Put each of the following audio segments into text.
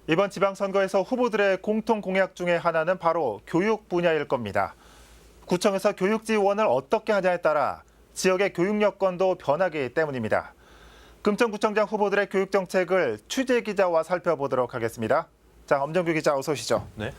이번 지방선거에서 후보들의 공통 공약 중에 하나는 바로 교육 분야일 겁니다. 구청에서 교육 지원을 어떻게 하냐에 따라 지역의 교육 여건도 변하기 때문입니다. 금천구청장 후보들의 교육 정책을 취재 기자와 살펴보도록 하겠습니다. 자, 엄정규 기자 어서 오시죠. 네.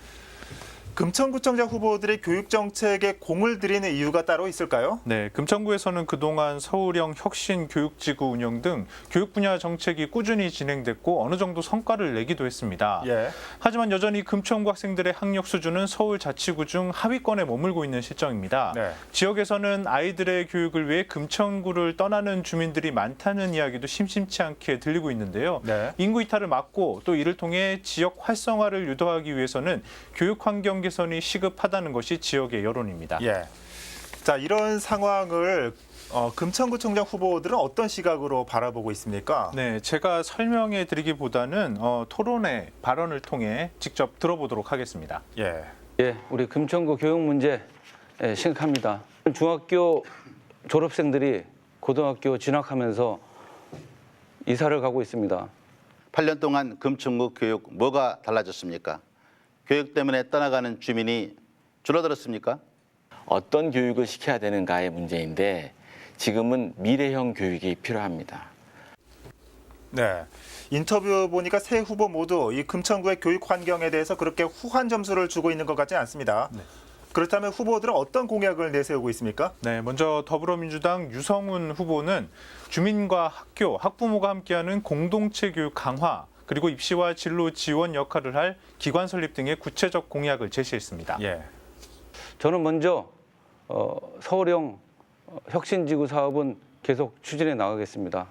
금천구청장 후보들의 교육 정책에 공을 들이는 이유가 따로 있을까요? 네, 금천구에서는 그동안 서울형 혁신교육지구 운영 등 교육 분야 정책이 꾸준히 진행됐고 어느 정도 성과를 내기도 했습니다. 예. 하지만 여전히 금천구 학생들의 학력 수준은 서울 자치구 중 하위권에 머물고 있는 실정입니다. 네. 지역에서는 아이들의 교육을 위해 금천구를 떠나는 주민들이 많다는 이야기도 심심치 않게 들리고 있는데요. 네. 인구 이탈을 막고 또 이를 통해 지역 활성화를 유도하기 위해서는 교육 환경 개선이 시급하다는 것이 지역의 여론입니다. 예. 자, 이런 상황을 금천구청장 후보들은 어떤 시각으로 바라보고 있습니까? 네, 제가 설명해 드리기보다는 토론회 발언을 통해 직접 들어보도록 하겠습니다. 예. 예, 우리 금천구 교육 문제 심각합니다. 중학교 졸업생들이 고등학교 진학하면서 이사를 가고 있습니다. 8년 동안 금천구 교육 뭐가 달라졌습니까? 교육 때문에 떠나가는 주민이 줄어들었습니까? 어떤 교육을 시켜야 되는가의 문제인데 지금은 미래형 교육이 필요합니다. 네. 인터뷰 보니까 세 후보 모두 이 금천구의 교육 환경에 대해서 그렇게 후한 점수를 주고 있는 것 같지 않습니다. 네. 그렇다면 후보들은 어떤 공약을 내세우고 있습니까? 네, 먼저 더불어민주당 유성훈 후보는 주민과 학교, 학부모가 함께하는 공동체 교육 강화, 그리고 입시와 진로 지원 역할을 할 기관 설립 등의 구체적 공약을 제시했습니다. 예. 저는 먼저 서울형 혁신지구 사업은 계속 추진해 나가겠습니다.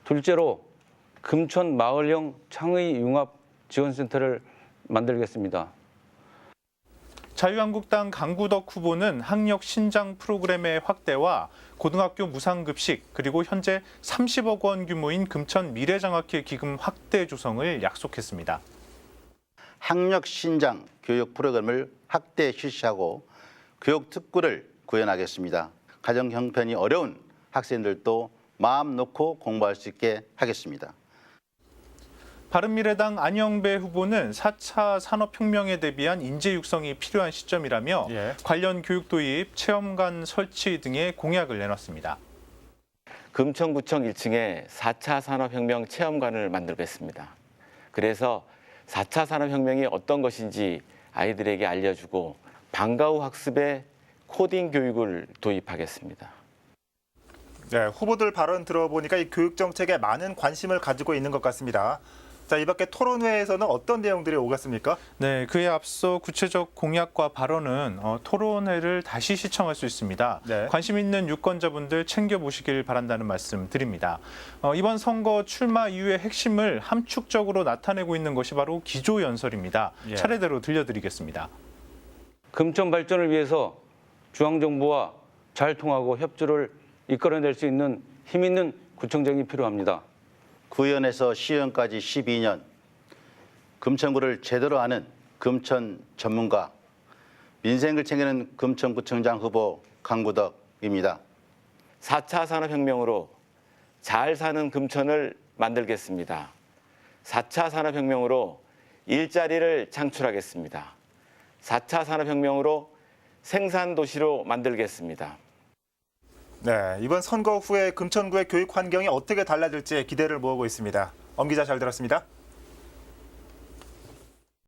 둘째로 금천 마을형 창의 융합 지원센터를 만들겠습니다. 자유한국당 강구덕 후보는 학력 신장 프로그램의 확대와 고등학교 무상급식 그리고 현재 30억 원 규모인 금천 미래장학회 기금 확대 조성을 약속했습니다. 학력 신장 교육 프로그램을 확대 실시하고 교육 특구를 구현하겠습니다. 가정 형편이 어려운 학생들도 마음 놓고 공부할 수 있게 하겠습니다. 바른미래당 안영배 후보는 4차 산업혁명에 대비한 인재 육성이 필요한 시점이라며 예. 관련 교육 도입, 체험관 설치 등의 공약을 내놨습니다. 금천구청 1층에 4차 산업혁명 체험관을 만들겠습니다. 그래서 4차 산업혁명이 어떤 것인지 아이들에게 알려주고 방과 후 학습에 코딩 교육을 도입하겠습니다. 네, 후보들 발언 들어보니까 이 교육 정책에 많은 관심을 가지고 있는 것 같습니다. 자, 이 밖에 토론회에서는 어떤 내용들이 오갔습니까? 네, 그에 앞서 구체적 공약과 발언은 토론회를 다시 시청할 수 있습니다. 네. 관심 있는 유권자분들 챙겨보시길 바란다는 말씀 드립니다. 이번 선거 출마 이후의 핵심을 함축적으로 나타내고 있는 것이 바로 기조연설입니다. 예. 차례대로 들려드리겠습니다. 금천 발전을 위해서 중앙정부와 잘 통하고 협조를 이끌어낼 수 있는 힘 있는 구청장이 필요합니다. 구현에서 시연까지 12년, 금천구를 제대로 아는 금천 전문가, 민생을 챙기는 금천구청장 후보 강구덕입니다. 4차 산업혁명으로 잘 사는 금천을 만들겠습니다. 4차 산업혁명으로 일자리를 창출하겠습니다. 4차 산업혁명으로 생산도시로 만들겠습니다. 네, 이번 선거 후에 금천구의 교육 환경이 어떻게 달라질지 기대를 모으고 있습니다. 엄 기자 잘 들었습니다.